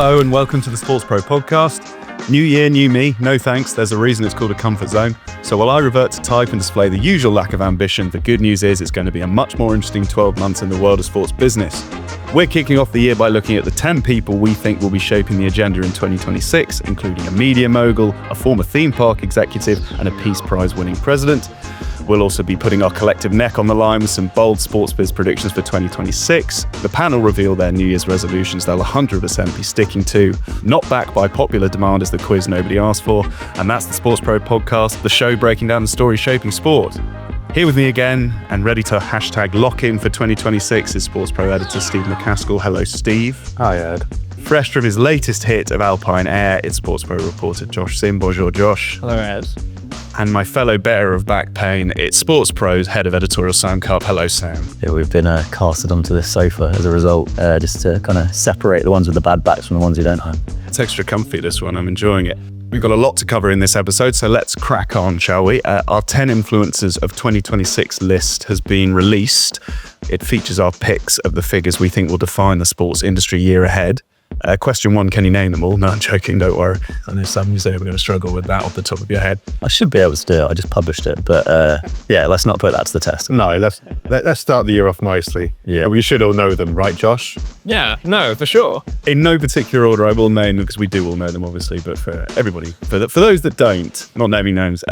Hello and welcome to the SportsPro podcast. New year, new me. No thanks. There's a reason it's called a comfort zone. So while I revert to type and display the usual lack of ambition, the good news is it's going to be a much more interesting 12 months in the world of sports business. We're kicking off the year by looking at the 10 people we think will be shaping the agenda in 2026, including a media mogul, a former theme park executive, and a Peace Prize winning president. We'll also be putting our collective neck on the line with some bold sports biz predictions for 2026. The panel reveal their New Year's resolutions they'll 100% be sticking to, not backed by popular demand as the quiz nobody asked for. And that's the SportsPro podcast, the show breaking down the story shaping sport. Here with me again and ready to hashtag lock in for 2026 is SportsPro editor Steve McCaskill. Hello, Steve. Hi, Ed. Fresh from his latest hit of Alpine Air, it's SportsPro reporter Josh Sim. Bonjour, Josh. Hello, Ed. And my fellow bearer of back pain, it's SportsPro's head of editorial, Sam Carp. Hello, Sam. Yeah, we've been casted onto this sofa as a result, just to kind of separate the ones with the bad backs from the ones who don't have. It's extra comfy, this one. I'm enjoying it. We've got a lot to cover in this episode, so let's crack on, shall we? Our 10 influencers of 2026 list has been released. It features our picks of the figures we think will define the sports industry year ahead. Question one, can you name them all? No, I'm joking, don't worry. I know some you say we're going to struggle with that off the top of your head. I should be able to do it. I just published it. But yeah, let's not put that to the test. No, let's start the year off nicely. Yeah. We should all know them, right, Josh? Yeah, no, for sure. In no particular order, I will name them because we do all know them, obviously. But for everybody, for those that don't, not naming names,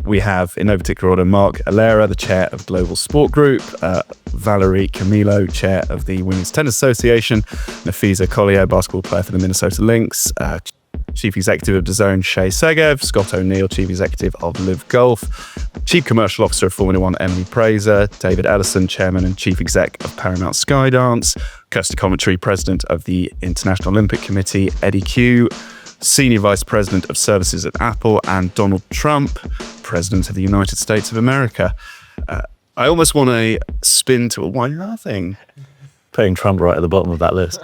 we have, in no particular order, Mark Alera, the chair of Global Sport Group, Valerie Camilo, chair of the Women's Tennis Association, Nafisa Collier, basketball player for the Minnesota Lynx, Chief Executive of DAZN, Shay Segev, Scott O'Neill, Chief Executive of Live Golf, Chief Commercial Officer of Formula One, Emily Prazer, David Ellison, Chairman and Chief Exec of Paramount Skydance, Kirsty Coventry, President of the International Olympic Committee, Eddie Q, Senior Vice President of Services at Apple, and Donald Trump, President of the United States of America. I almost want to spin to a why nothing. Putting Trump right at the bottom of that list.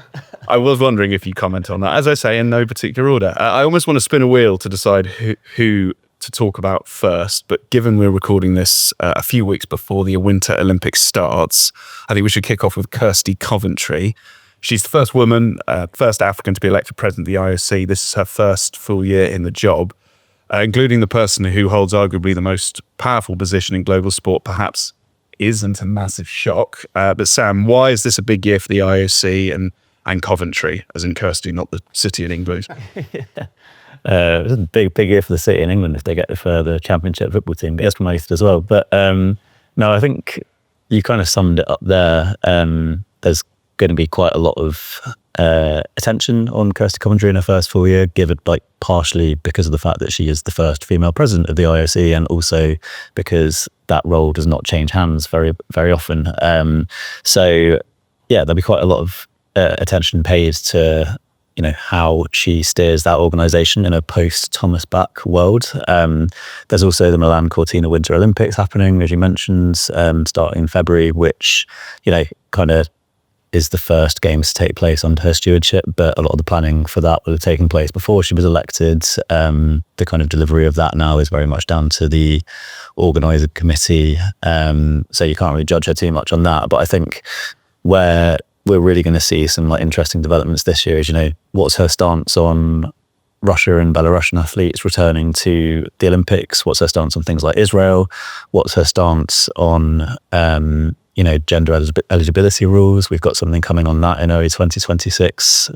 I was wondering if you comment on that. As I say, in no particular order. I almost want to spin a wheel to decide who to talk about first, but given we're recording this a few weeks before the Winter Olympics starts, I think we should kick off with Kirsty Coventry. She's the first woman, first African to be elected president of the IOC. This is her first full year in the job, including the person who holds arguably the most powerful position in global sport, perhaps isn't a massive shock. But Sam, why is this a big year for the IOC and Coventry, as in Kirsty, not the city in England? It's a big year for the city in England if they get the championship football team gets promoted as well. But no, I think you kind of summed it up there. There's going to be quite a lot of attention on Kirsty Coventry in her first full year, given partially because of the fact that she is the first female president of the IOC, and also because that role does not change hands very, very often. So yeah, there'll be quite a lot of attention paid to how she steers that organisation in a post-Thomas Bach world. There's also the Milan Cortina Winter Olympics happening, as you mentioned, starting in February, which kind of is the first games to take place under her stewardship, but a lot of the planning for that would have taken place before she was elected. The kind of delivery of that now is very much down to the organising committee, so you can't really judge her too much on that. But I think where we're really going to see some interesting developments this year is, what's her stance on Russia and Belarusian athletes returning to the Olympics? What's her stance on things like Israel? What's her stance on gender eligibility rules? We've got something coming on that in early 2026,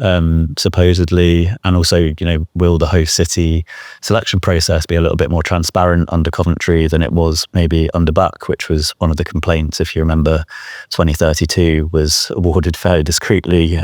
supposedly. And also, will the host city selection process be a little bit more transparent under Coventry than it was maybe under Bach, which was one of the complaints, if you remember, 2032 was awarded fairly discreetly,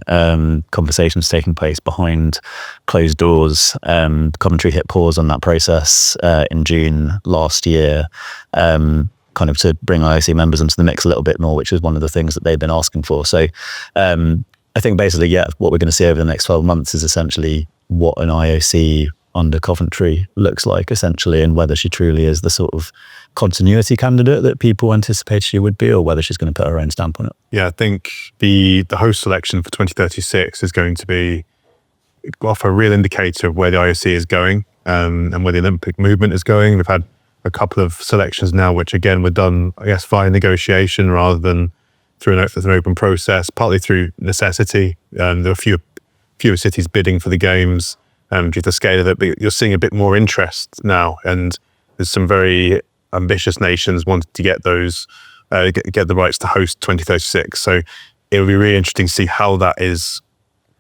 conversations taking place behind closed doors. Coventry hit pause on that process in June last year, kind of to bring IOC members into the mix a little bit more, which is one of the things that they've been asking for. So I think basically, what we're going to see over the next 12 months is essentially what an IOC under Coventry looks like, essentially, and whether she truly is the sort of continuity candidate that people anticipate she would be, or whether she's going to put her own stamp on it. Yeah, I think the host selection for 2036 is going to offer a real indicator of where the IOC is going, and where the Olympic movement is going. We've had a couple of selections now, which again were done, I guess, via negotiation rather than through an open process, partly through necessity. There were fewer cities bidding for the games due to the scale of it, but you're seeing a bit more interest now, and there's some very ambitious nations wanting to get those get the rights to host 2036. So it'll be really interesting to see how that is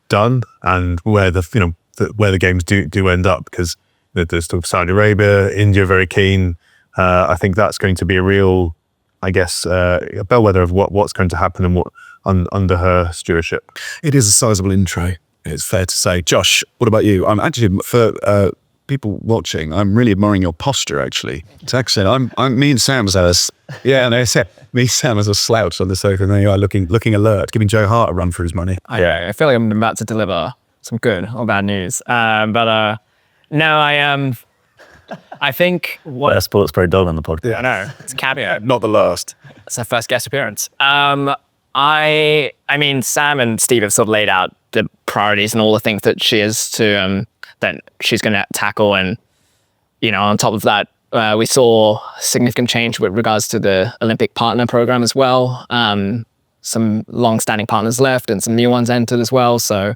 done and where where the games do end up, because there's still Saudi Arabia, India very keen. I think that's going to be a real, I guess, a bellwether of what's going to happen and what under her stewardship. It is a sizable intro, it's fair to say. Josh, what about you? I'm actually, for people watching, I'm really admiring your posture, actually. It's excellent. Me and Sam was me and Sam as a slouch on the sofa, and there you are looking alert, giving Joe Hart a run for his money. I feel like I'm about to deliver some good or bad news. But no, I think what a SportsPro dog on the podcast. I know, it's a cameo. Not the last. It's her first guest appearance. I mean, Sam and Steve have sort of laid out the priorities and all the things that she is to that she's going to tackle, and on top of that, we saw significant change with regards to the Olympic partner program as well. Some long-standing partners left, and some new ones entered as well. So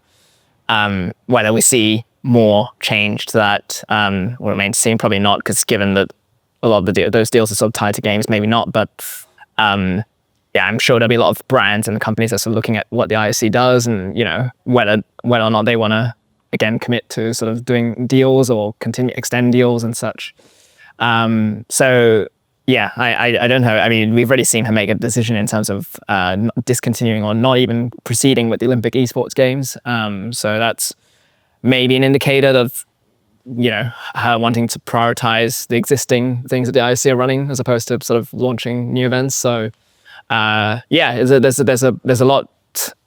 whether we see more change to that will remain to see. Probably not, because given that a lot of those deals are sort of tied to games, maybe not. But I'm sure there'll be a lot of brands and companies that are sort of looking at what the IOC does, and whether or not they want to again commit to sort of doing deals or extend deals and such. So yeah, I don't know. I mean, we've already seen her make a decision in terms of discontinuing or not even proceeding with the Olympic esports games. So that's maybe an indicator of her wanting to prioritize the existing things that the IOC are running as opposed to sort of launching new events. So there's a lot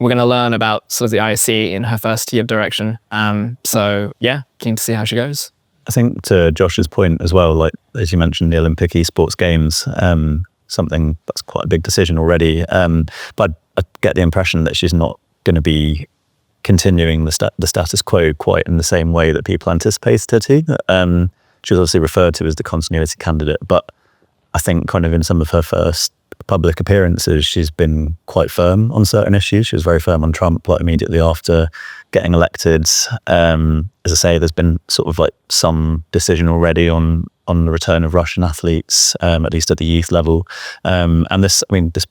we're going to learn about sort of the IOC in her first year of direction. So yeah, keen to see how she goes. I think to Josh's point as well, like as you mentioned, the Olympic esports games, something that's quite a big decision already. But I get the impression that she's not going to be continuing the status quo quite in the same way that people anticipated her to. She was obviously referred to as the continuity candidate, but I think kind of in some of her first public appearances, she's been quite firm on certain issues. She was very firm on Trump, like immediately after getting elected. As I say, there's been sort of like some decision already on the return of Russian athletes, at least at the youth level. And this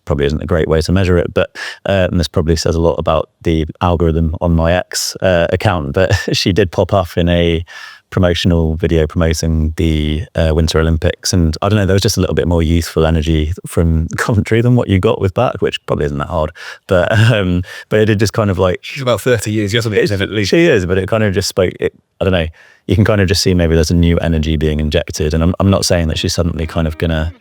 probably isn't a great way to measure it, but and this probably says a lot about the algorithm on my X account, but she did pop up in a promotional video promoting the Winter Olympics, and I don't know, there was just a little bit more youthful energy from commentary than what you got with back, which probably isn't that hard, but it did just kind of like, she's about 30 years younger than at least. She is, but it kind of just spoke, I don't know, you can kind of just see maybe there's a new energy being injected, and I'm not saying that she's suddenly kind of gonna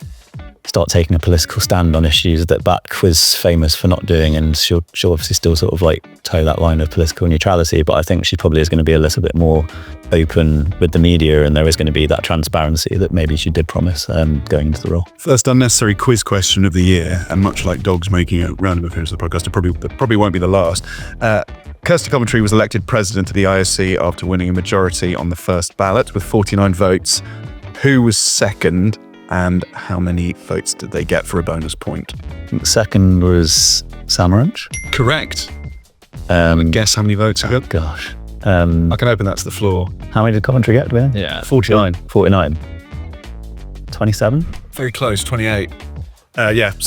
start taking a political stand on issues that Bach was famous for not doing, and she'll obviously still sort of like toe that line of political neutrality, but I think she probably is going to be a little bit more open with the media, and there is going to be that transparency that maybe she did promise going into the role. First unnecessary quiz question of the year, and much like dogs making a random appearance on the podcast, it probably won't be the last. Kirsty Coventry was elected president of the IOC after winning a majority on the first ballot with 49 votes. Who was second, and how many votes did they get for a bonus point? I think second was Samaranch. Correct. Guess how many votes? Oh, gosh. I can open that to the floor. How many did Coventry get? Yeah, 49. 49. 27? Very close, 28. Samaranch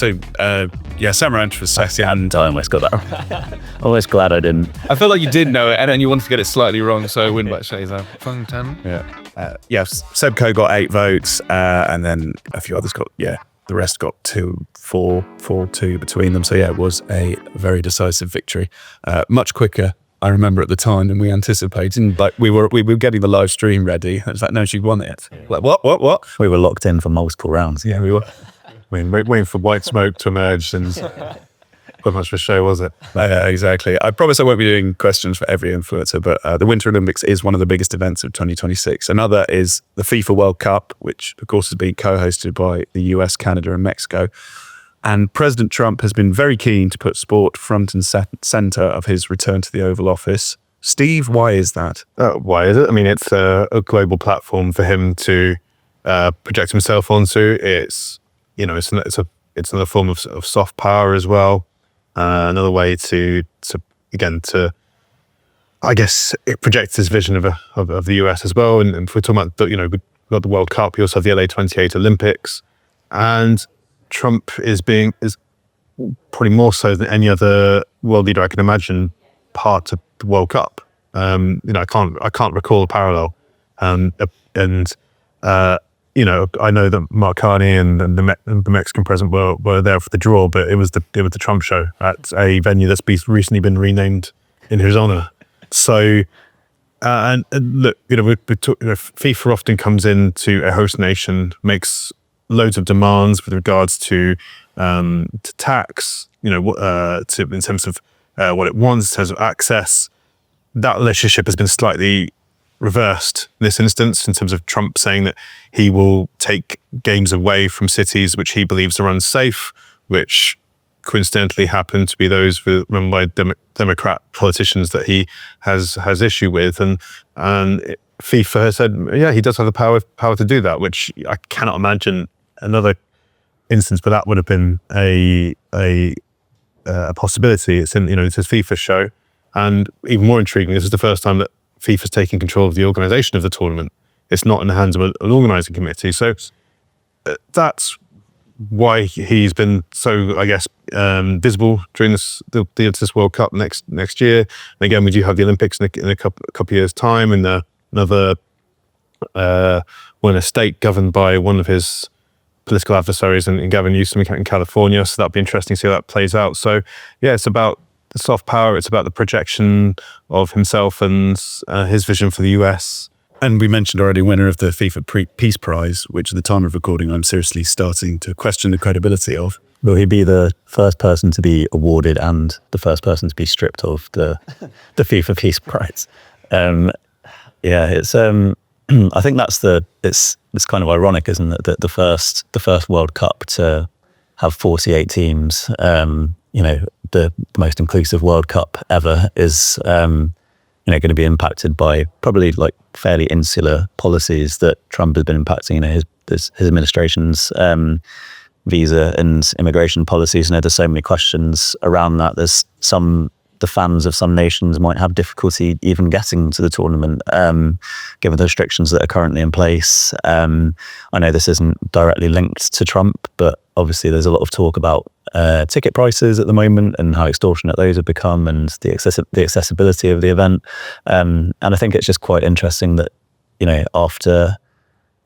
was second. I almost got that wrong. Always glad I didn't. I feel like you did know it, and then you wanted to get it slightly wrong, so I wouldn't back say that. 10. Yeah. Sebco got 8 votes, and then a few others got, the rest got 2, 4, 2 between them. So it was a very decisive victory. Much quicker, I remember at the time, than we anticipated. Like we were getting the live stream ready. It was like, no, she won it. Like what? We were locked in for multiple rounds. Yeah, we were. I mean, waiting for white smoke to emerge, and not much of a show, was it? Yeah, exactly. I promise I won't be doing questions for every influencer, but the Winter Olympics is one of the biggest events of 2026. Another is the FIFA World Cup, which of course is being co-hosted by the US, Canada and Mexico. And President Trump has been very keen to put sport front and center of his return to the Oval Office. Steve, why is that? Why is it? I mean, it's a global platform for him to project himself onto. It's another form of soft power as well. Another way to I guess it projects this vision of the US as well. And if we're talking about, we've got the World Cup, you also have the LA 28 Olympics. And Trump is probably more so than any other world leader I can imagine part of the World Cup. I can't recall a parallel. I know that Mark Carney and the Mexican president were there for the draw, but it was the Trump show at a venue that's recently been renamed in his honor. So, and look, FIFA often comes into a host nation, makes loads of demands with regards to tax, in terms of what it wants, in terms of access. That relationship has been slightly reversed in this instance, in terms of Trump saying that he will take games away from cities which he believes are unsafe, which coincidentally happen to be those run by Democrat politicians that he has issue with, and FIFA has said, yeah, he does have the power to do that, which I cannot imagine another instance, but that would have been a possibility. It's it's his FIFA show, and even more intriguing, this is the first time that FIFA's taking control of the organisation of the tournament. It's not in the hands of an organising committee, so that's why he's been so, I guess, visible during this World Cup next year. And again, we do have the Olympics in a couple of years' time, in another a state governed by one of his political adversaries in Gavin Newsom in California. So that'll be interesting to see how that plays out. So yeah, it's about the soft power. It's about the projection of himself and his vision for the US. And we mentioned already winner of the FIFA Peace Prize, which at the time of recording, I'm seriously starting to question the credibility of. Will he be the first person to be awarded and the first person to be stripped of the FIFA Peace Prize? It's I think it's kind of ironic, isn't it, that the first World Cup to have 48 teams, the most inclusive World Cup ever, is going to be impacted by probably like fairly insular policies that Trump has been impacting. His administration's visa and immigration policies. There's so many questions around that. There's the fans of some nations might have difficulty even getting to the tournament, given the restrictions that are currently in place. I know this isn't directly linked to Trump, but obviously there's a lot of talk about ticket prices at the moment and how extortionate those have become, and the accessibility of the event. And I think it's just quite interesting that,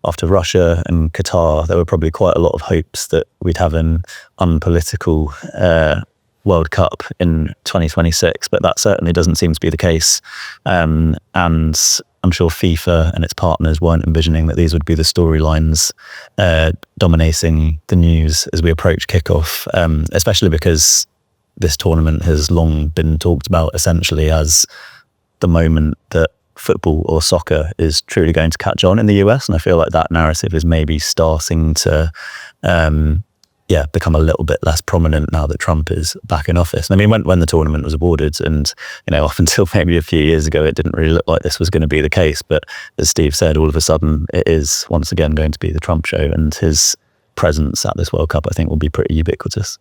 after Russia and Qatar, there were probably quite a lot of hopes that we'd have an unpolitical World Cup in 2026, but that certainly doesn't seem to be the case. And I'm sure FIFA and its partners weren't envisioning that these would be the storylines dominating the news as we approach kickoff, especially because this tournament has long been talked about essentially as the moment that football or soccer is truly going to catch on in the US. And I feel like that narrative is maybe starting to become a little bit less prominent now that Trump is back in office. I mean, when the tournament was awarded, and up until maybe a few years ago, it didn't really look like this was going to be the case. But as Steve said, all of a sudden, it is once again going to be the Trump show, and his presence at this World Cup, I think, will be pretty ubiquitous.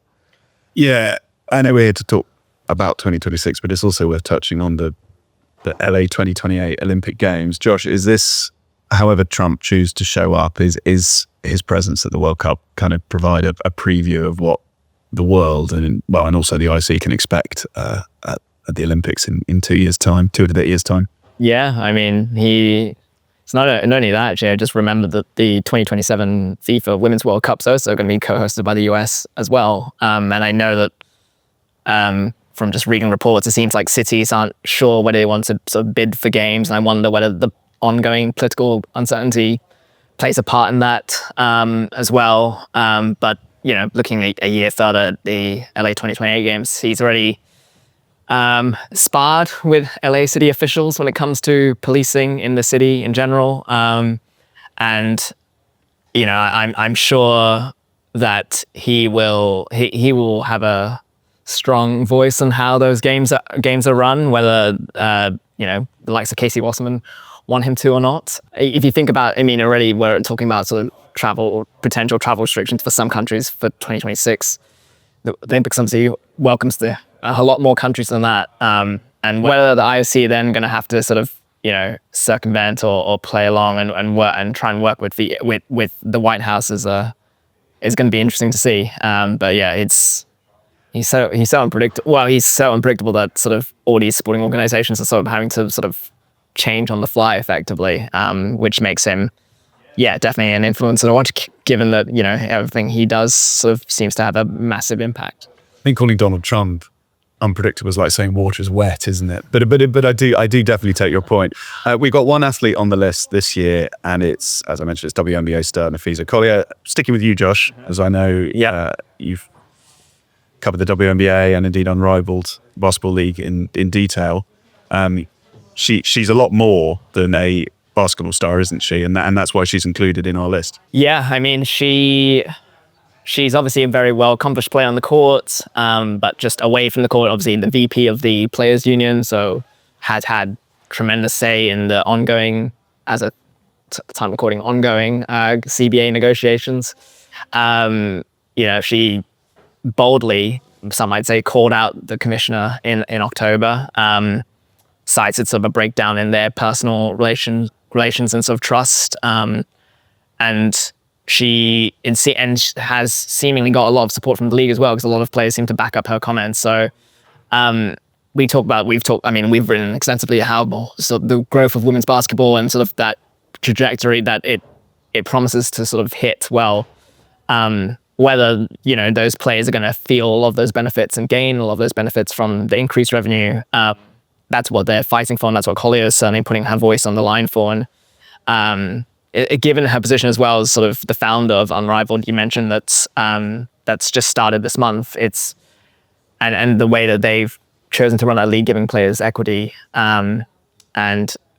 Yeah, I know we're here to talk about 2026, but it's also worth touching on the LA 2028 Olympic Games. Josh, is this, however Trump chooses to show up, is his presence at the World Cup kind of provide a preview of what the world and also the IC can expect at the Olympics in 2 years' time, 2 and a bit years' time? Yeah, I mean, it's not only that, actually. I just remembered that the 2027 FIFA Women's World Cup is also going to be co-hosted by the US as well. And I know that from just reading reports, it seems like cities aren't sure whether they want to sort of bid for games. And I wonder whether the ongoing political uncertainty plays a part in that as well. But, looking at a year further at the LA 2028 games, he's already sparred with LA city officials when it comes to policing in the city in general. And, I'm sure that he will have a strong voice on how those games are run, whether, the likes of Casey Wasserman want him to or not. If you think about, already we're talking about sort of travel or potential travel restrictions for some countries for 2026. The Olympics obviously welcomes a lot more countries than that. and whether the IOC are then going to have to sort of, circumvent or play along and work and try and work with the White House is going to be interesting to see. But yeah, he's so unpredictable. Well, he's so unpredictable that sort of all these sporting organizations are sort of having to sort of change on the fly effectively, which makes him, definitely an influencer to watch, given that, everything he does sort of seems to have a massive impact. I think calling Donald Trump unpredictable is like saying water's wet, isn't it? But I do definitely take your point. We've got one athlete on the list this year, and it's, as I mentioned, it's WNBA star Nafisa Collier. Sticking with you, Josh, as I know you've covered the WNBA and indeed Unrivaled Basketball League in detail. She's a lot more than a basketball star, isn't she? And that's why she's included in our list. Yeah, I mean, she's obviously a very well accomplished player on the court, but just away from the court, obviously the VP of the Players Union, so has had tremendous say in the ongoing, as a time recording, ongoing CBA negotiations. She boldly, some might say, called out the commissioner in October, cited sort of a breakdown in their personal relations and sort of trust, and she has seemingly got a lot of support from the league as well, because a lot of players seem to back up her comments. So we've written extensively how sort of the growth of women's basketball and sort of that trajectory that it promises to sort of hit well. Whether, those players are going to feel all of those benefits and gain all of those benefits from the increased revenue, that's what they're fighting for, and that's what Collier is certainly putting her voice on the line for. And given her position as well as sort of the founder of Unrivaled, you mentioned that's just started this month. And the way that they've chosen to run that league, giving players equity and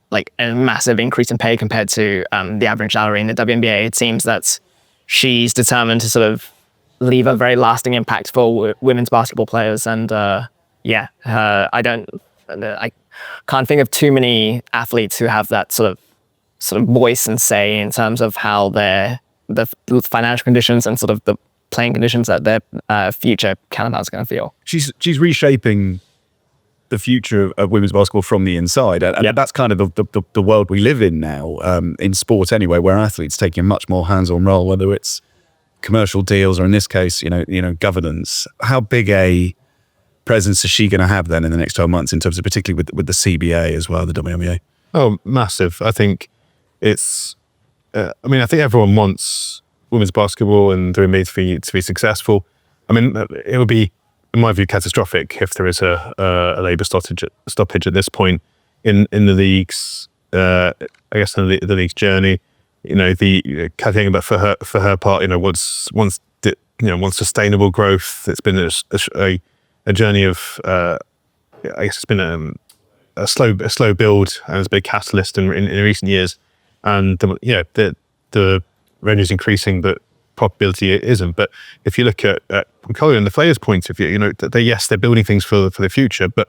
like a massive increase in pay compared to the average salary in the WNBA. It seems that she's determined to sort of leave a very lasting impact for women's basketball players. And I can't think of too many athletes who have that sort of voice and say in terms of how the financial conditions and sort of the playing conditions that their future counterparts are going to feel. She's reshaping the future of women's basketball from the inside, and that's kind of the world we live in now, in sport anyway, where athletes taking a much more hands-on role, whether it's commercial deals or in this case, governance. How big a presence is she going to have then in the next 12 months, in terms of particularly with the CBA as well, the WNBA? Oh, massive. I think it's, I think everyone wants women's basketball and the WNBA to be successful. I mean, it would be, in my view, catastrophic if there is a labour stoppage at this point in the league's, I guess, in the league's journey. Kathy Engelbert for her part, wants sustainable growth. It's been a journey of, I guess it's been a slow build, and it's a big catalyst in recent years. And the revenue's increasing, but profitability isn't. But if you look at Collier and the players' point of view, they're building things for the future. But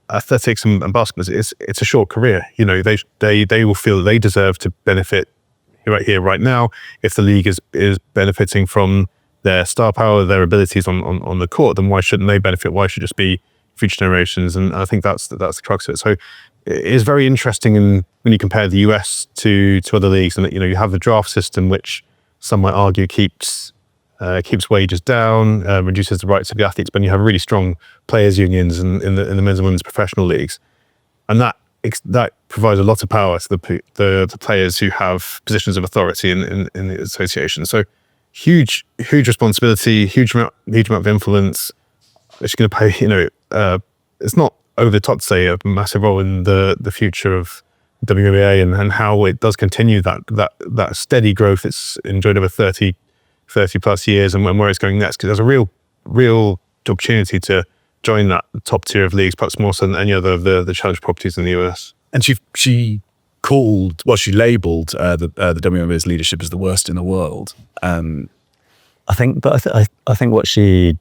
athletics and basketball, it's a short career. They will feel they deserve to benefit right here, right now. If the league is benefiting from their star power, their abilities on the court, then why shouldn't they benefit? Why should it just be future generations? And I think that's the crux of it. So it is very interesting when you compare the US to other leagues, and you have the draft system, which some might argue keeps wages down, reduces the rights of the athletes, but you have really strong players' unions in the men's and women's professional leagues, and that provides a lot of power to the players who have positions of authority in the association. So huge responsibility, huge amount of influence. It's going to play, it's not over the top to say a massive role in the future of WNBA and how it does continue that steady growth it's enjoyed over 30 plus years, and where it's going next, because there's a real opportunity to join that top tier of leagues, perhaps more so than any other of the challenge properties in the US. And she labelled the WNBA's leadership as the worst in the world. I think what she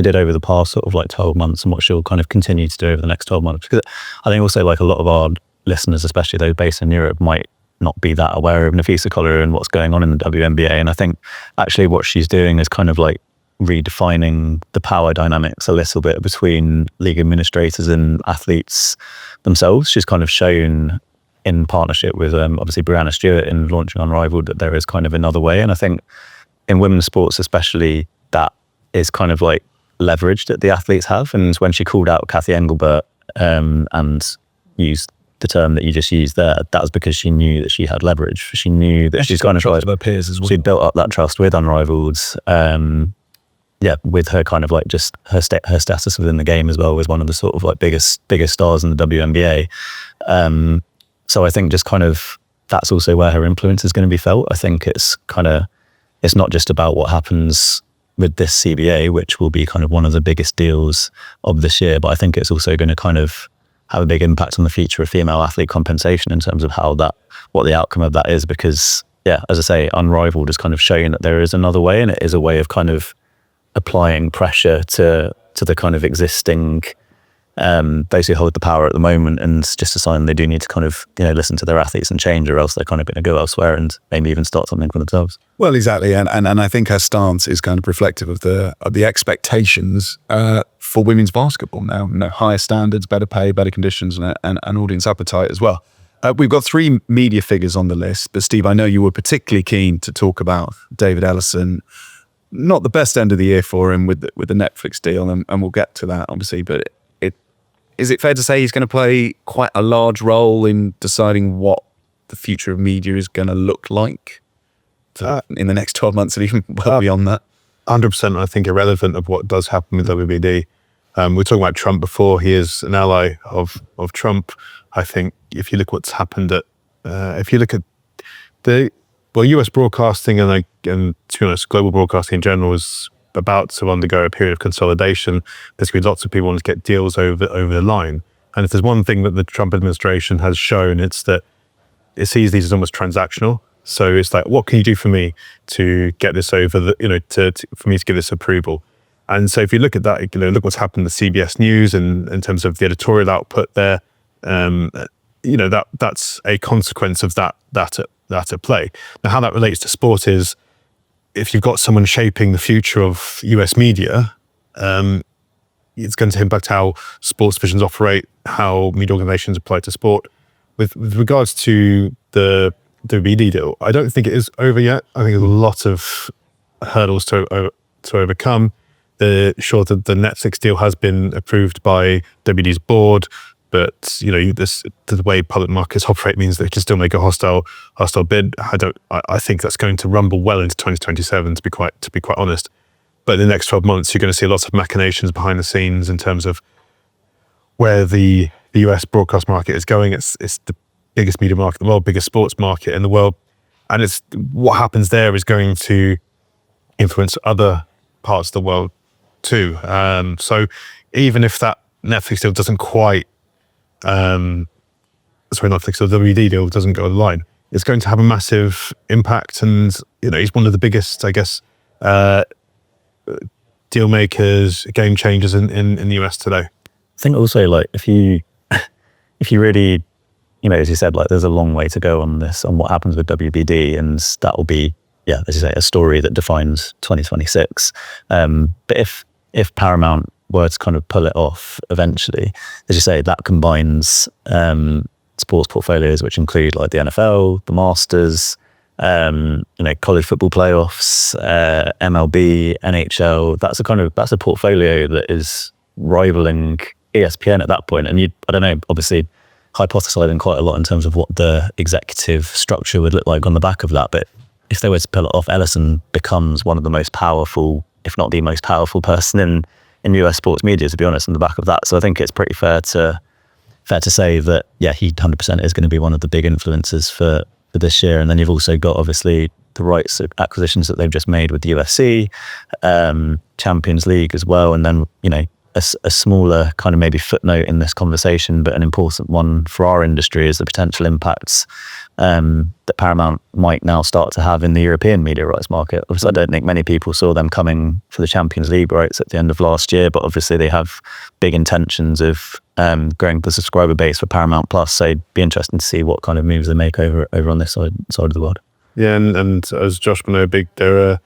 did over the past sort of like 12 months, and what she'll kind of continue to do over the next 12 months, because I think also like a lot of our listeners, especially those based in Europe, might not be that aware of Nafisa Collier and what's going on in the WNBA. And I think actually what she's doing is kind of like redefining the power dynamics a little bit between league administrators and athletes themselves. She's kind of shown in partnership with obviously Brianna Stewart in launching Unrivaled that there is kind of another way. And I think in women's sports especially, that is kind of like leverage that the athletes have. And when she called out Kathy Engelbert and used the term that you just used there, that was because she knew that she had leverage. She knew that she's kind of like, her peers as well. She'd built up that trust with Unrivaled. With her kind of like just her status within the game as well, was one of the sort of like biggest stars in the WNBA. So I think just kind of that's also where her influence is going to be felt. I think it's not just about what happens with this CBA, which will be kind of one of the biggest deals of this year, but I think it's also going to kind of have a big impact on the future of female athlete compensation in terms of what the outcome of that is. Because as I say, Unrivaled is kind of showing that there is another way, and it is a way of kind of applying pressure to the kind of existing those who hold the power at the moment, and just a sign they do need to kind of listen to their athletes and change, or else they're kind of going to go elsewhere and maybe even start something for themselves. Well, exactly, and I think her stance is kind of reflective of the expectations for women's basketball now. Higher standards, better pay, better conditions, and audience appetite as well. We've got 3 media figures on the list, but Steve, I know you were particularly keen to talk about David Ellison. Not the best end of the year for him with the Netflix deal, and we'll get to that obviously, but is it fair to say he's going to play quite a large role in deciding what the future of media is going to look like in the next 12 months and even well beyond that? 100%, I think, irrelevant of what does happen with WBD. We were talking about Trump before. He is an ally of Trump. I think if you look at what's happened if you look at US broadcasting and to be honest, global broadcasting in general is about to undergo a period of consolidation. There's going to be lots of people wanting to get deals over the line. And if there's one thing that the Trump administration has shown, it's that it sees these as almost transactional. So it's like, what can you do for me to get this over for me to give this approval? And so if you look at that, look what's happened to CBS News and in terms of the editorial output there, that's a consequence of that at play. Now, how that relates to sport is, if you've got someone shaping the future of US media, it's going to impact how sports divisions operate, how media organizations apply to sport. With regards to the WBD deal, I don't think it is over yet. I think there's a lot of hurdles to overcome. The Netflix deal has been approved by WBD's board, but the way public markets operate means they can still make a hostile bid. I think that's going to rumble well into 2027, to be quite honest. But in the next 12 months, you're going to see lots of machinations behind the scenes in terms of where the US broadcast market is going. It's the biggest media market in the world, biggest sports market in the world, and it's what happens there is going to influence other parts of the world too. So even if that Netflix deal doesn't quite Netflix or WD deal doesn't go over the line, it's going to have a massive impact. And he's one of the biggest, I guess, deal makers, game changers in the US today. I think also, like, if you really, as you said, like, there's a long way to go on what happens with WBD, and that will be, as you say, a story that defines 2026. But if Paramount were to kind of pull it off eventually, as you say, that combines sports portfolios which include like the NFL, the Masters, college football playoffs, MLB, NHL. That's a portfolio that is rivaling ESPN at that point. And I don't know, obviously hypothesizing quite a lot in terms of what the executive structure would look like on the back of that. But if they were to pull it off, Ellison becomes one of the most powerful, if not the most powerful person in US sports media, to be honest, on the back of that. So I think it's pretty fair to say that, he 100% is going to be one of the big influences for this year. And then you've also got, obviously, the rights acquisitions that they've just made with the UFC, Champions League as well. And then, a smaller kind of maybe footnote in this conversation, but an important one for our industry, is the potential impacts that Paramount might now start to have in the European media rights market. Obviously, I don't think many people saw them coming for the Champions League rights at the end of last year, but obviously they have big intentions of growing the subscriber base for Paramount Plus. So it'd be interesting to see what kind of moves they make over on this side of the world. Yeah, and as Josh will know, they're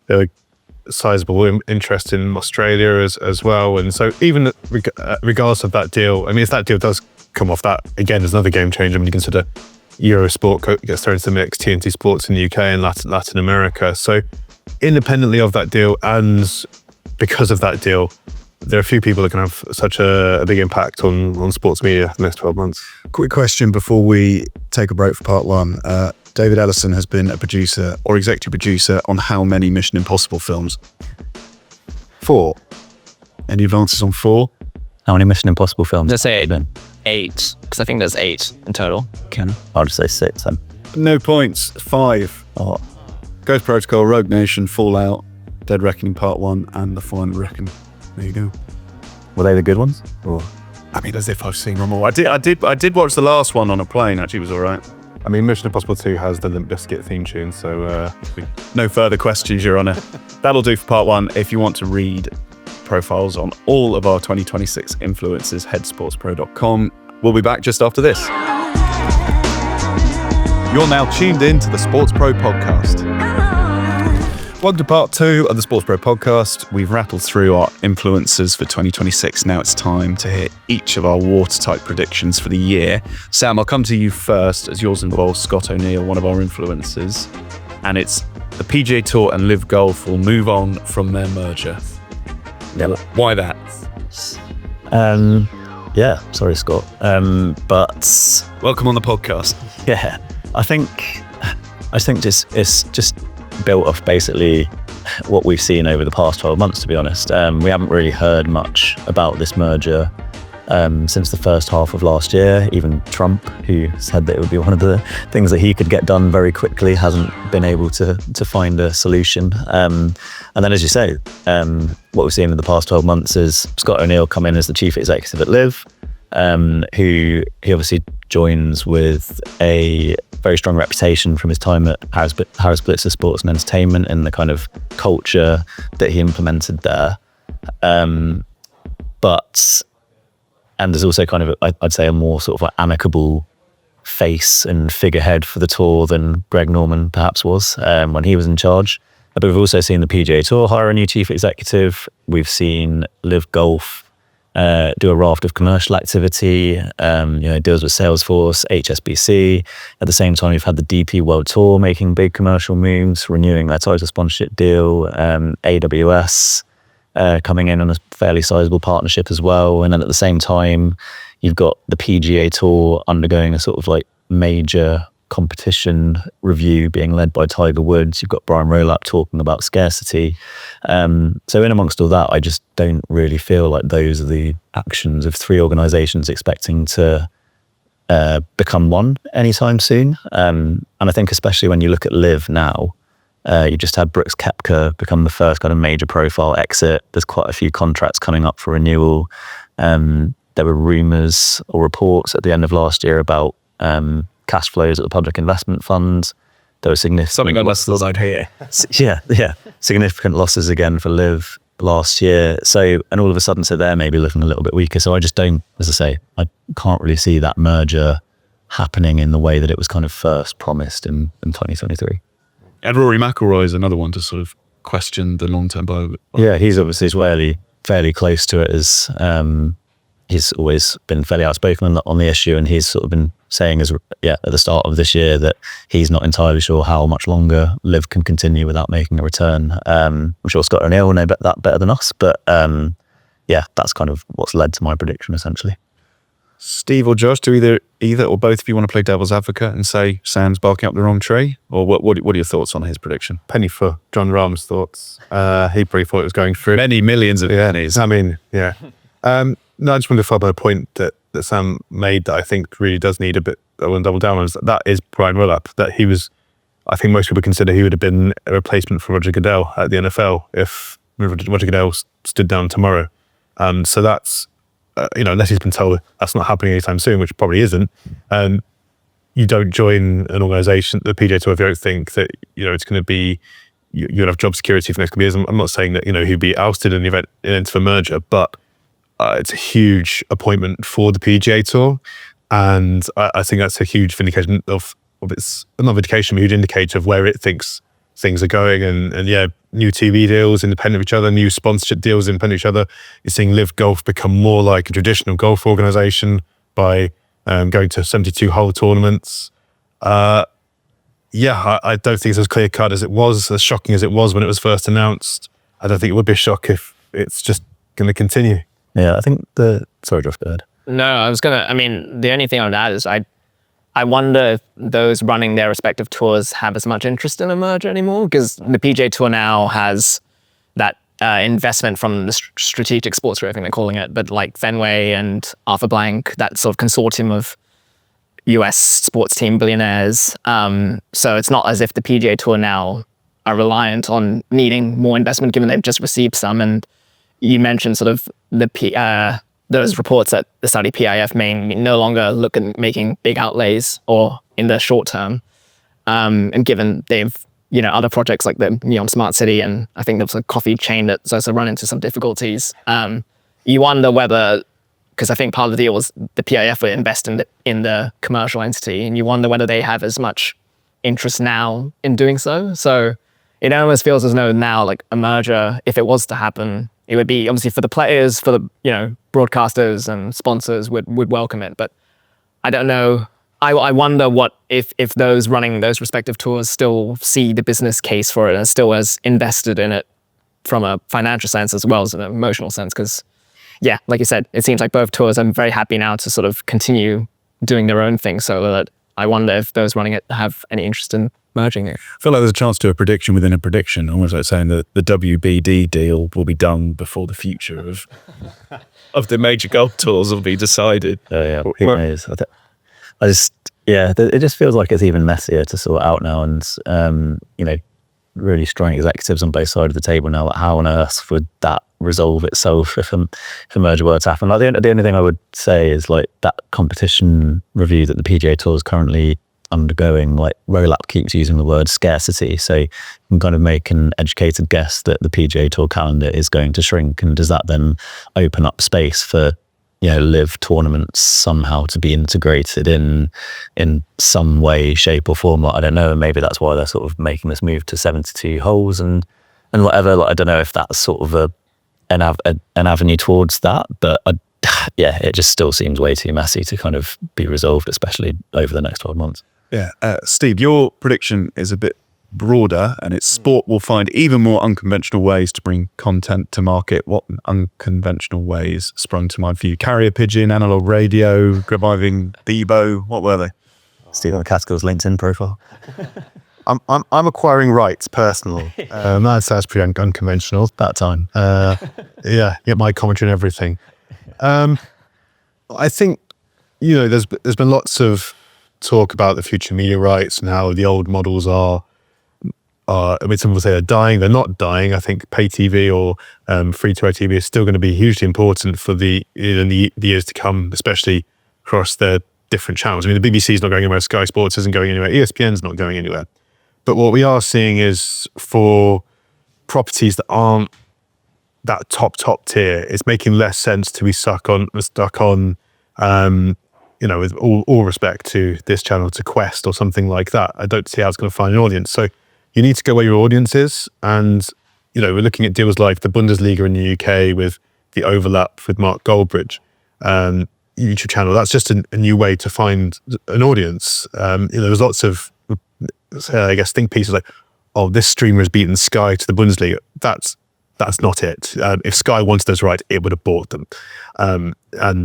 a sizable interest in Australia as well. And so even regardless of that deal, I mean, if that deal does come off, that again is another game changer when you consider Eurosport gets thrown into the mix, TNT Sports in the UK and Latin America. So independently of that deal and because of that deal, there are a few people that can have such a big impact on sports media the next 12 months. Quick question before we take a break for part one. David Ellison has been a producer or executive producer on how many Mission Impossible films? 4. Any advances on 4? How many Mission Impossible films? Let's say then 8, because I think there's 8 in total. I'll just say 6 then. No points. 5. Oh, Ghost Protocol, Rogue Nation, Fallout, Dead Reckoning Part 1, and The Final Reckon. There you go. were they the good ones? Or I mean, as if I've seen them all. I did watch the last one on a plane. Actually, it was all right. I mean, Mission Impossible 2 has the Limp Bizkit theme tune, so... No further questions, Your Honour. That'll do for part 1. If you want to read profiles on all of our 2026 influencers, head sportspro.com. We'll be back just after this. You're now tuned in to the SportsPro podcast. Welcome to part 2 of the SportsPro podcast. We've rattled through our influencers for 2026. Now it's time to hear each of our watertight predictions for the year. Sam, I'll come to you first, as yours involves Scott O'Neill, one of our influencers. And it's the PGA Tour and Live Golf will move on from their merger. Yep. Why that? Yeah, sorry, Scott. But Welcome on the podcast. yeah, I think it's just built off basically what we've seen over the past 12 months, to be honest. We haven't really heard much about this merger since the first half of last year. Even Trump, who said that it would be one of the things that he could get done very quickly, hasn't been able to find a solution. And then, as you say, what we've seen in the past 12 months is Scott O'Neill come in as the chief executive at Live, who he obviously joins with a very strong reputation from his time at Harris Blitzer Sports and Entertainment and the kind of culture that he implemented there. And there's also kind of, I'd say, a more sort of like amicable face and figurehead for the tour than Greg Norman perhaps was when he was in charge. But we've also seen the PGA Tour hire a new chief executive. We've seen Live Golf do a raft of commercial activity, deals with Salesforce, HSBC. At the same time, we've had the DP World Tour making big commercial moves, renewing their title sponsorship deal, AWS coming in on a fairly sizable partnership as well. And then at the same time, you've got the PGA Tour undergoing a sort of like major competition review being led by Tiger Woods. You've got Brian Rolapp talking about scarcity. So in amongst all that, I just don't really feel like those are the actions of three organizations expecting to become one anytime soon. And I think especially when you look at Live now, you just had Brooks Koepka become the first kind of major profile exit. There's quite a few contracts coming up for renewal. There were rumors or reports at the end of last year about cash flows at the public investment fund. There were significant Something I must have hear. Yeah, significant losses again for Live last year. So, and all of a sudden, so they're maybe looking a little bit weaker. So I just don't, as I say, I can't really see that merger happening in the way that it was kind of first promised in 2023. And Rory McIlroy is another one to sort of question the long-term viability. Yeah, he's obviously fairly close to it. As he's always been fairly outspoken on the issue, and he's sort of been saying at the start of this year that he's not entirely sure how much longer Liv can continue without making a return. I'm sure Scott O'Neill will know that better than us, but that's kind of what's led to my prediction essentially. Steve or Josh, do either or both of you want to play devil's advocate and say Sam's barking up the wrong tree? Or what are your thoughts on his prediction? Penny for John Rahm's thoughts. He probably thought it was going through. Many millions of pennies. I mean, yeah. No, I just wanted to follow a point that Sam made that I think really does need a bit, I want to double down on, that is Brian Rolapp. That he was, I think most people consider he would have been a replacement for Roger Goodell at the NFL if Roger Goodell stood down tomorrow. So that's, unless he's been told that's not happening anytime soon, which probably isn't, you don't join an organisation, the PGA Tour, if you don't think that, it's going to be, you'll have job security for the next couple of years. I'm not saying that, he'd be ousted in the event of a merger, but it's a huge appointment for the PGA Tour, and I think that's a huge vindication of its, not vindication, but a huge indicator of where it thinks things are going, and yeah, new TV deals independent of each other, new sponsorship deals independent of each other. You're seeing Live Golf become more like a traditional golf organization by going to 72-hole tournaments. I don't think it's as clear cut as it was, as shocking as it was when it was first announced. I don't think it would be a shock if it's just going to continue. Yeah, I think sorry, Josh, go ahead. No, the only thing I would add is I wonder if those running their respective tours have as much interest in a merger anymore, because the PGA Tour now has that investment from the strategic sports, I think they're calling it, but like Fenway and Arthur Blank, that sort of consortium of US sports team billionaires. So it's not as if the PGA Tour now are reliant on needing more investment, given they've just received some. And you mentioned sort of those reports that the Saudi PIF may no longer look at making big outlays or in the short term. And given they've, other projects like the Neon Smart City, and I think there was a coffee chain that's also run into some difficulties. You wonder whether, because I think part of the deal was the PIF would invest in the commercial entity, and you wonder whether they have as much interest now in doing so. So it almost feels as though now, like a merger, if it was to happen, it would be obviously for the players, for the broadcasters and sponsors would welcome it. But I don't know. I wonder what if those running those respective tours still see the business case for it and still as invested in it from a financial sense as well as an emotional sense. Because yeah, like you said, it seems like both tours are very happy now to sort of continue doing their own thing. So that I wonder if those running it have any interest in merging it. I feel like there's a chance to a prediction within a prediction, almost like saying that the WBD deal will be done before the future of the major golf tours will be decided. Oh yeah, who knows? It just feels like it's even messier to sort out now, and really strong executives on both sides of the table now. Like, how on earth would that resolve itself if a merger were to happen? Like the only thing I would say is like that competition review that the PGA Tour is currently undergoing, like Rolap keeps using the word scarcity, so you can kind of make an educated guess that the PGA Tour calendar is going to shrink, and does that then open up space for live tournaments somehow to be integrated in some way, shape or form? Like, I don't know, and maybe that's why they're sort of making this move to 72 holes and whatever. Like, I don't know if that's sort of an avenue towards that, but it just still seems way too messy to kind of be resolved, especially over the next 12 months. Yeah. Steve, your prediction is a bit broader, and it's sport will find even more unconventional ways to bring content to market. What unconventional ways sprung to mind for you? Carrier pigeon, analog radio, reviving Bebo. What were they? Steve McCaskill's LinkedIn profile. I'm acquiring rights personally. That's pretty unconventional. That time. Get my commentary and everything. I think there's been lots of talk about the future media rights and how the old models are. Some people say they're dying. They're not dying. I think pay TV or free-to-air TV is still going to be hugely important for the years to come, especially across the different channels. I mean, the BBC is not going anywhere. Sky Sports isn't going anywhere. ESPN's not going anywhere. But what we are seeing is for properties that aren't that top tier, it's making less sense to be stuck on. With all respect to this channel, to Quest or something like that. I don't see how it's going to find an audience. So you need to go where your audience is. And, we're looking at deals like the Bundesliga in the UK with the overlap with Mark Goldbridge, YouTube channel. That's just a new way to find an audience. There's lots of, think pieces like, oh, this streamer has beaten Sky to the Bundesliga. That's not it. If Sky wanted those right, it would have bought them. And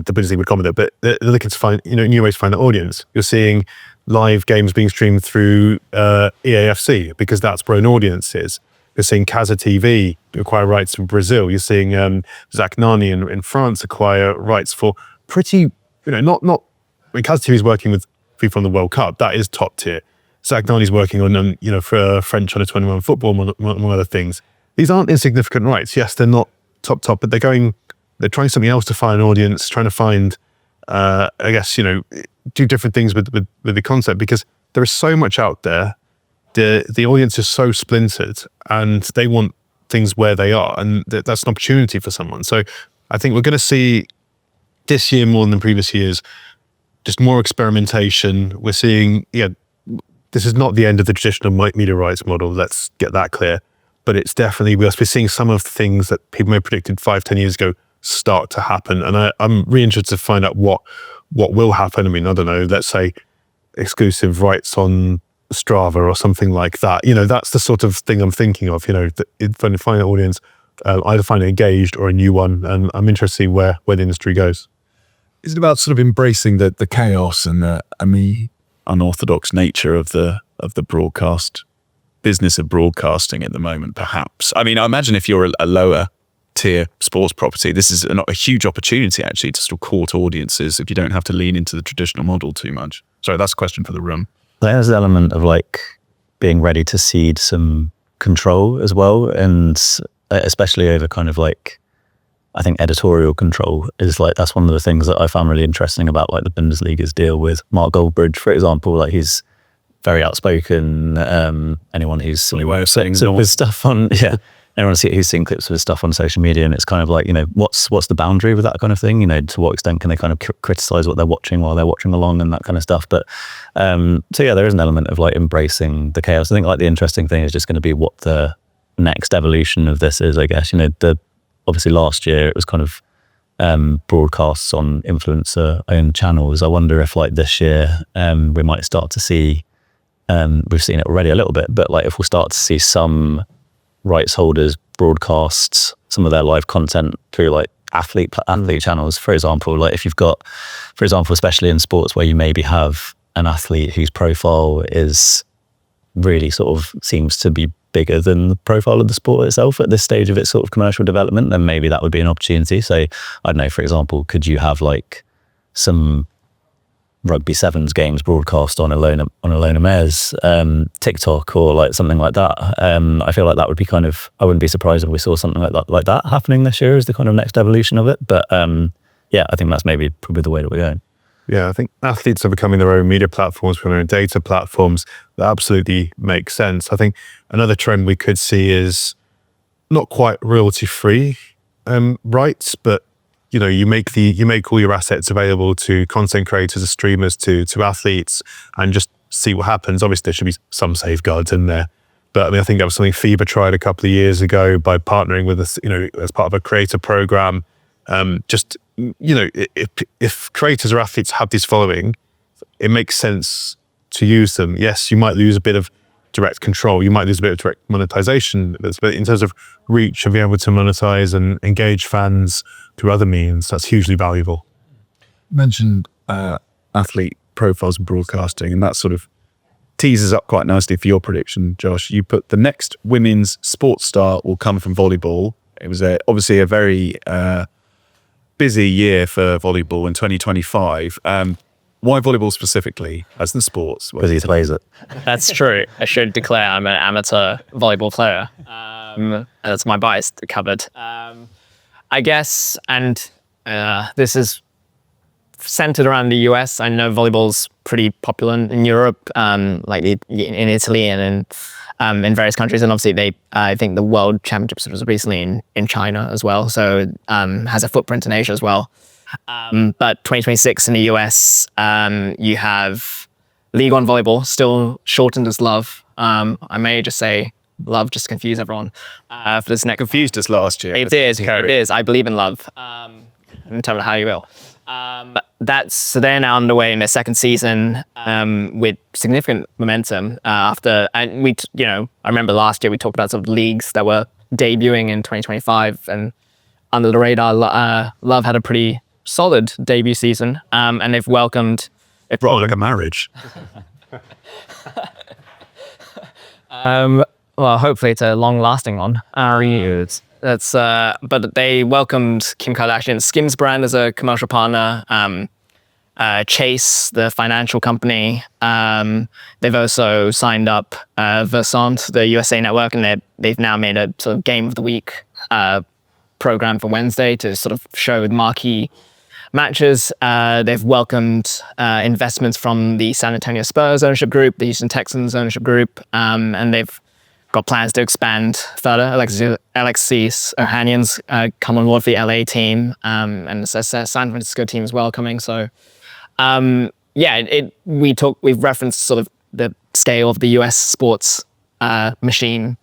the Bundesliga would come with it. But they're looking to find, new ways to find that audience. You're seeing live games being streamed through EAFC because that's where an audience is. You're seeing Casa TV acquire rights in Brazil. You're seeing Zach Nani in France acquire rights for pretty, Casa TV is working with people on the World Cup. That is top tier. Zach Nani's working on, for French under 21 football, among other things. These aren't insignificant rights. Yes, they're not top, but they're trying something else to find an audience, trying to find, do different things with the concept, because there is so much out there. The audience is so splintered and they want things where they are, and that's an opportunity for someone. So I think we're going to see this year more than previous years, just more experimentation. We're seeing, the this is not the end of the traditional media rights model. Let's get that clear. But it's definitely, we're seeing some of the things that people may have predicted 5-10 years ago start to happen. And I'm really interested to find out what will happen. I mean, I don't know, let's say exclusive rights on Strava or something like that. That's the sort of thing I'm thinking of, find an audience, either find it engaged or a new one. And I'm interested to see where the industry goes. Is it about sort of embracing the chaos and the unorthodox nature of the broadcast business of broadcasting at the moment, perhaps? I mean, I imagine if you're a lower tier sports property, this is a huge opportunity actually to sort of court audiences if you don't have to lean into the traditional model too much. Sorry, that's a question for the room. There's an element of like being ready to cede some control as well, and especially over kind of like, I think editorial control is like, that's one of the things that I found really interesting about like the Bundesliga's deal with Mark Goldbridge, for example. Like, he's very outspoken. Anyone who's way of saying with stuff on, anyone who's seen clips of his stuff on social media, and it's kind of like, what's the boundary with that kind of thing? To what extent can they kind of criticize what they're watching while they're watching along and that kind of stuff? But so yeah, there is an element of like embracing the chaos. I think like the interesting thing is just going to be what the next evolution of this is, I guess. Obviously last year it was kind of broadcasts on influencer owned channels. I wonder if like this year we might start to see, we've seen it already a little bit, but like if we'll start to see some rights holders broadcast some of their live content through like athlete channels, for example. Like if you've got, for example, especially in sports where you maybe have an athlete whose profile is really sort of seems to be bigger than the profile of the sport itself at this stage of its sort of commercial development, then maybe that would be an opportunity. So I don't know, for example, could you have like some rugby sevens games broadcast on Ilona Mayer's TikTok or like something like that? I feel like that would be kind of, I wouldn't be surprised if we saw something like that happening this year as the kind of next evolution of it. But yeah, I think that's maybe probably the way that we're going. Yeah, I think athletes are becoming their own media platforms, their own data platforms. That absolutely makes sense. I think another trend we could see is not quite royalty-free rights, but you make all your assets available to content creators, to streamers, to athletes, and just see what happens. Obviously, there should be some safeguards in there. But I mean, I think that was something FIBA tried a couple of years ago by partnering with us, as part of a creator program. If creators or athletes have this following, it makes sense to use them. Yes, you might lose a bit of direct control. You might lose a bit of direct monetization. But in terms of reach and being able to monetize and engage fans through other means, that's hugely valuable. You mentioned athlete profiles and broadcasting, and that sort of teases up quite nicely for your prediction, Josh. You put the next women's sports star will come from volleyball. It was obviously a very busy year for volleyball in 2025. Why volleyball specifically as the sports? Because he plays it. That's true. I should declare I'm an amateur volleyball player. That's my bias covered. I guess, and this is centered around the US. I know volleyball's pretty popular in Europe, like in Italy and in various countries. And obviously I think the World Championships was recently in China as well. So it has a footprint in Asia as well. But 2026 in the US, you have League One Volleyball, still shortened as Love. I may just say Love, just to confuse everyone. For this next, Confused us last year. It is. I believe in love. In terms of how you will. So they're now underway in their second season with significant momentum. I remember last year we talked about sort of leagues that were debuting in 2025, and under the radar, Love had a pretty solid debut season, and they've welcomed. It brought like a marriage. Well, hopefully it's a long-lasting one. But they welcomed Kim Kardashian's Skims brand as a commercial partner. Chase, the financial company. They've also signed up Versant, the USA Network, and they've now made a sort of Game of the Week program for Wednesday to sort of show marquee matches. They've welcomed investments from the San Antonio Spurs ownership group, the Houston Texans ownership group, and they've got plans to expand further. Alexis Ohanian's come on board for the LA team, and the San Francisco team as well coming. So, we've referenced sort of the scale of the US sports machine.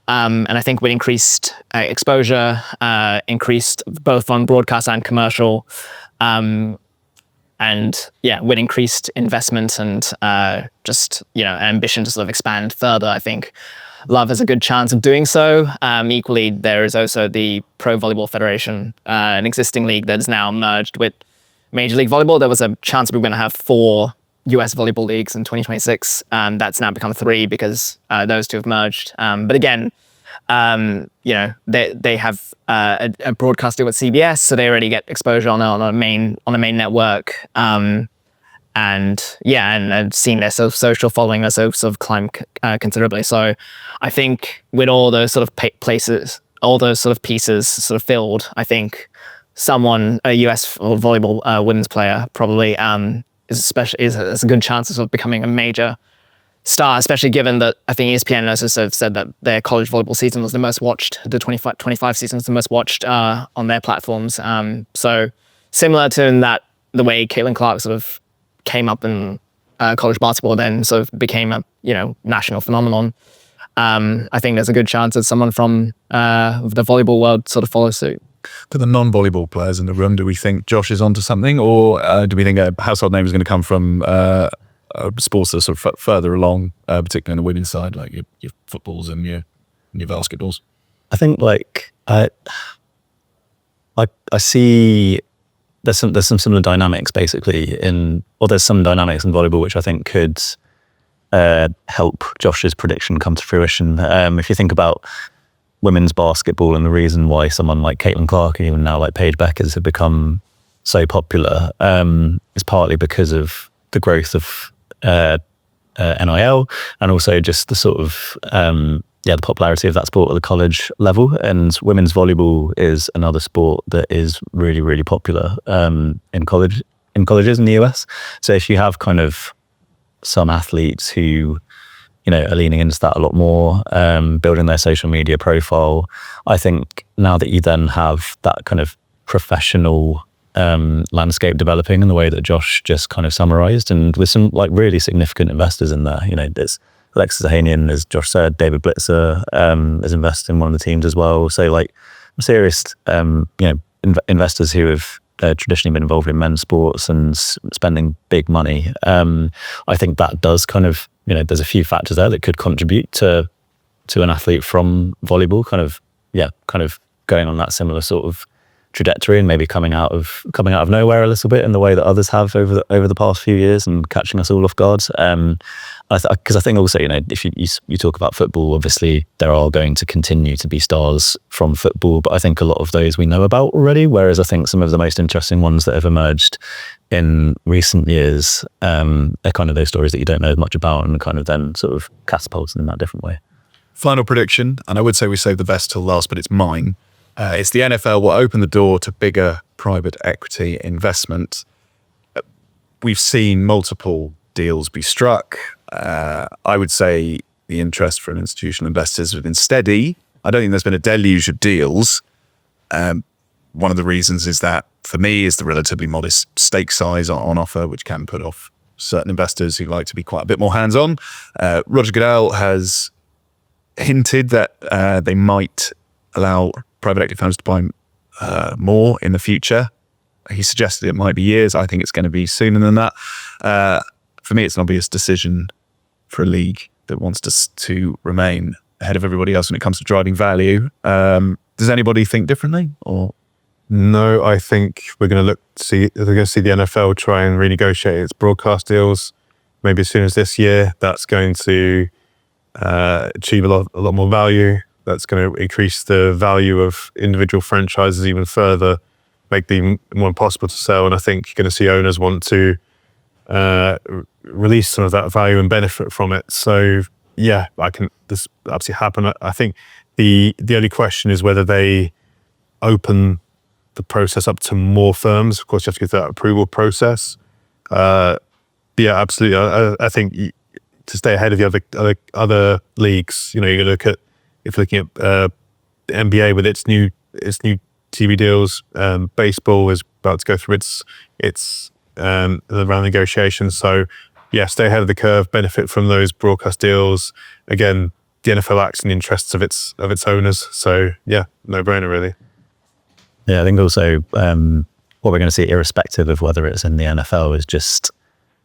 And I think with increased exposure, increased both on broadcast and commercial, and with increased investment and just ambition to sort of expand further, I think Love has a good chance of doing so. Equally, there is also the Pro Volleyball Federation, an existing league that is now merged with Major League Volleyball. There was a chance we were going to have 4 US volleyball leagues in 2026. That's now become 3 because those 2 have merged. But again, they have a broadcast deal with CBS, so they already get exposure on a main network. And seeing their sort of social following also sort of climb considerably. So I think with all those sort of places, all those sort of pieces sort of filled, I think a US volleyball women's player probably has a good chance of sort of becoming a major star, especially given that I think ESPN also sort of said that their college volleyball season was the most watched, the 25 season was the most watched on their platforms. So similar to the way Caitlin Clark sort of came up in college basketball, then sort of became a national phenomenon. I think there's a good chance that someone from the volleyball world sort of follows suit. For the non-volleyball players in the room, do we think Josh is onto something, or do we think a household name is going to come from sports that are sort of further along, particularly on the women's side, like your footballs and your basketballs? I think I see there's some similar dynamics basically there's some dynamics in volleyball which I think could help Josh's prediction come to fruition. If you think about women's basketball and the reason why someone like Caitlin Clark and even now like Paige Beckers have become so popular is partly because of the growth of NIL and also just the sort of the popularity of that sport at the college level. And women's volleyball is another sport that is really, really popular in colleges in the US. So if you have kind of some athletes who are leaning into that a lot more, building their social media profile, I think now that you then have that kind of professional landscape developing in the way that Josh just kind of summarized, and with some like really significant investors in there. There's Alexis Ohanian, as Josh said, David Blitzer has invested in one of the teams as well. So like serious, investors who have traditionally been involved in men's sports and spending big money. I think that does kind of, there's a few factors there that could contribute to an athlete from volleyball kind of going on that similar sort of trajectory and maybe coming out of nowhere a little bit in the way that others have over the past few years and catching us all off guard. Because I think also, if you talk about football, obviously there are going to continue to be stars from football, but I think a lot of those we know about already, whereas I think some of the most interesting ones that have emerged in recent years are kind of those stories that you don't know as much about and kind of then sort of catapulted in that different way. Final prediction, and I would say we saved the best till last, but it's mine. It's the NFL will open the door to bigger private equity investment. We've seen multiple deals be struck. I would say the interest from institutional investors has been steady. I don't think there's been a deluge of deals. One of the reasons is that, for me, is the relatively modest stake size on offer, which can put off certain investors who like to be quite a bit more hands-on. Roger Goodell has hinted that they might allow private equity funds to buy more in the future. He suggested it might be years. I think it's going to be sooner than that. For me, it's an obvious decision for a league that wants to remain ahead of everybody else when it comes to driving value. Does anybody think differently? Or no, I think we're going to see the NFL try and renegotiate its broadcast deals. Maybe as soon as this year, that's going to achieve a lot more value. That's going to increase the value of individual franchises even further, make them more impossible to sell. And I think you're going to see owners want to release some of that value and benefit from it. So yeah, this absolutely happen. I think the only question is whether they open the process up to more firms. Of course, you have to go through that approval process. Yeah, absolutely. I think to stay ahead of the other leagues, you're going to look at, if looking at the NBA with its new TV deals, baseball is about to go through its round of negotiations. So stay ahead of the curve, benefit from those broadcast deals. Again, the NFL acts in the interests of its owners. So yeah, no brainer really. Yeah, I think also what we're going to see, irrespective of whether it's in the NFL, is just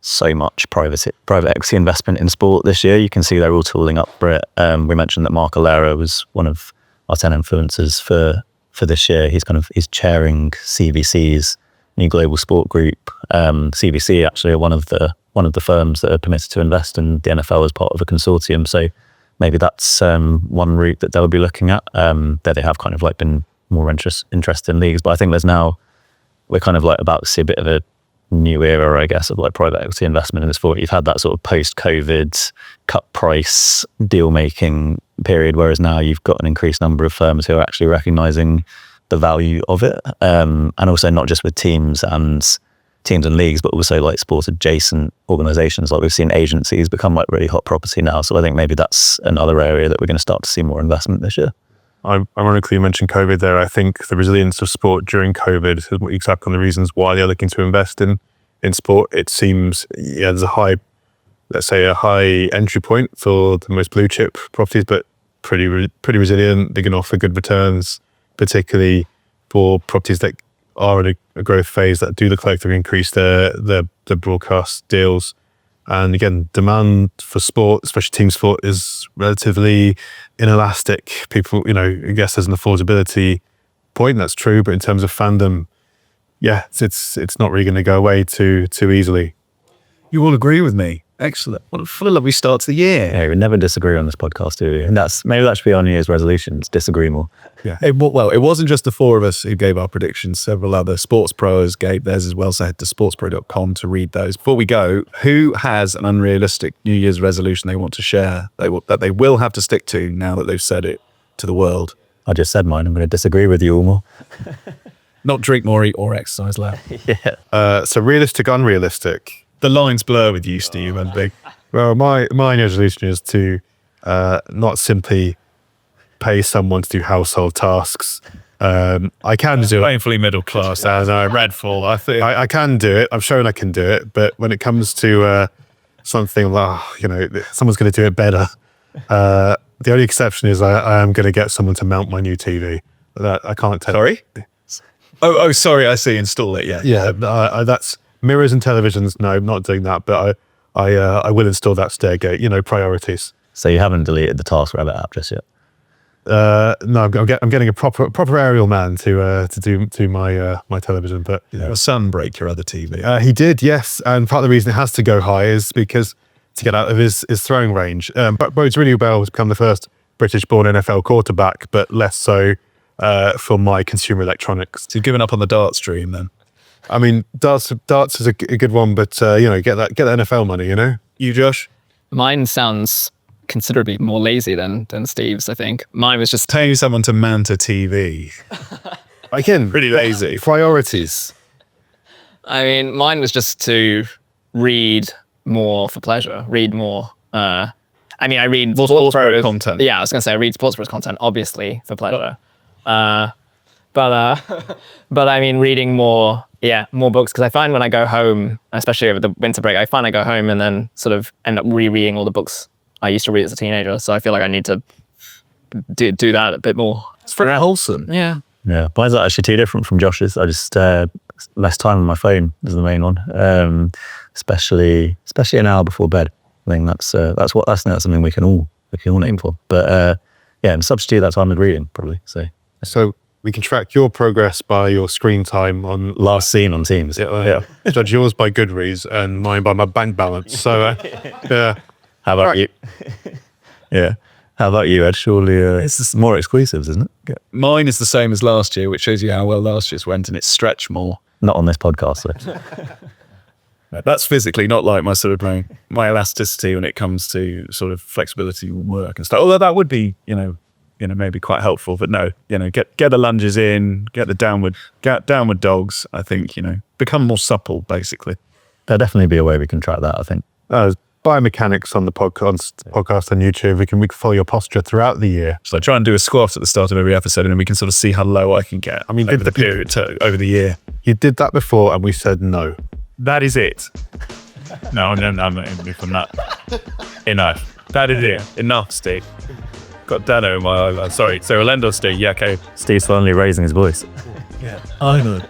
so much private equity investment in sport this year. You can see they're all tooling up for it. We mentioned that Mark Alera was one of our 10 influencers for this year. He's chairing CVC's new global sport group. CVC actually are one of the firms that are permitted to invest in the NFL as part of a consortium. So maybe that's one route that they'll be looking at. There they have kind of like been more interested in leagues, but I think we're kind of like about to see a bit of a new era, I guess, of like private equity investment in the sport. You've had that sort of post-COVID cut price deal making period, whereas now you've got an increased number of firms who are actually recognizing the value of it, and also not just with teams and leagues, but also like sports adjacent organizations. Like we've seen agencies become like really hot property now. So I think maybe that's another area that we're going to start to see more investment this year. Ironically, you mentioned COVID there. I think the resilience of sport during COVID is exactly one of the reasons why they're looking to invest in sport. It seems, there's a high entry point for the most blue chip properties, but pretty resilient. They can offer good returns, particularly for properties that are in a growth phase that do look like they've increased their broadcast deals. And again, demand for sport, especially team sport, is relatively inelastic. People, I guess there's an affordability point, that's true, but in terms of fandom, it's not really going to go away too easily. You all agree with me. Excellent. What a lovely start to the year. Yeah, we never disagree on this podcast, do we? And maybe that should be our New Year's resolutions, disagree more. Yeah. It wasn't just the four of us who gave our predictions. Several other SportsPros gave theirs as well, so head to sportspro.com to read those. Before we go, who has an unrealistic New Year's resolution they want to share that they will have to stick to now that they've said it to the world? I just said mine. I'm going to disagree with you all more. Not drink more, eat or exercise less. Yeah. So realistic, unrealistic. The lines blur with you, Steve, and big. Well, my resolution is to not simply pay someone to do household tasks. I can do it. Painfully middle class. Redfall. I think I can do it. I've shown I can do it. But when it comes to something like, someone's going to do it better. The only exception is I am going to get someone to mount my new TV. That I can't tell. Sorry? Oh, sorry. I see. Install it. Yeah. Yeah. That's mirrors and televisions. No, I'm not doing that. But I will install that Stairgate. Priorities. So you haven't deleted the TaskRabbit app just yet? No, I'm getting a proper aerial man to do my television. But your son break your other TV? He did, yes. And part of the reason it has to go high is because to get out of his throwing range. But bodes really well to become the first British-born NFL quarterback, but less so for my consumer electronics. So you've given up on the darts dream then? I mean, darts is a good one, but get that NFL money. You, Josh? Mine sounds considerably more lazy than Steve's, I think. Mine was just paying someone to mount a TV. Again, pretty lazy. Priorities. I mean, mine was just to read more for pleasure. Read more. I read SportsPro content. Yeah, I was going to say I read SportsPro content, obviously, for pleasure. But I mean, reading more books, because I find when I go home, especially over the winter break, I go home and then sort of end up rereading all the books I used to read as a teenager. So I feel like I need to do that a bit more. It's very wholesome. Yeah. Yeah. Mine's actually too different from Josh's. I just less time on my phone is the main one. Especially an hour before bed. I think that's something we can all aim for. But and substitute that time with reading probably. So we can track your progress by your screen time on last seen on Teams. Yeah. Judge yours by Goodreads and mine by my bank balance. So yeah. How about you? Yeah. How about you, Ed? Surely it's more exclusives, isn't it? Yeah. Mine is the same as last year, which shows you how well last year's went, and it's stretch more. Not on this podcast, though. No, that's physically not like my sort of my elasticity when it comes to sort of flexibility work and stuff. Although that would be, maybe quite helpful. But no, get the lunges in, get the downward dogs. I think become more supple, basically. There'll definitely be a way we can track that, I think. Biomechanics on the podcast on YouTube. We can follow your posture throughout the year. So I try and do a squat at the start of every episode, and then we can sort of see how low I can get. I mean, over the year. You did that before, and we said no. That is it. No, I'm not from that. Enough. That is it. Enough, Steve. Got Dano in my eye. Sorry. So Orlando, Steve. Yeah, okay. Steve's finally raising his voice. I know.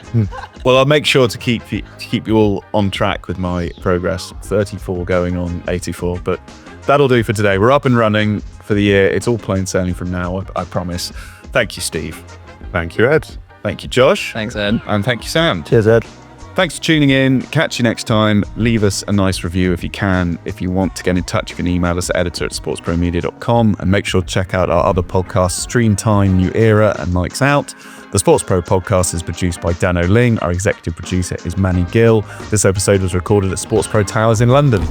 Well, I'll make sure to keep you all on track with my progress. 34 going on 84, but that'll do for today. We're up and running for the year. It's all plain sailing from now, I promise. Thank you, Steve. Thank you, Ed. Thank you, Josh. Thanks, Ed. And thank you, Sam. Cheers, Ed. Thanks for tuning in. Catch you next time. Leave us a nice review if you can. If you want to get in touch, you can email us at editor@sportspromedia.com, and make sure to check out our other podcasts, Stream Time, New Era, and Lights Out. The Sports Pro podcast is produced by Dano Ling. Our executive producer is Manny Gill. This episode was recorded at Sports Pro Towers in London.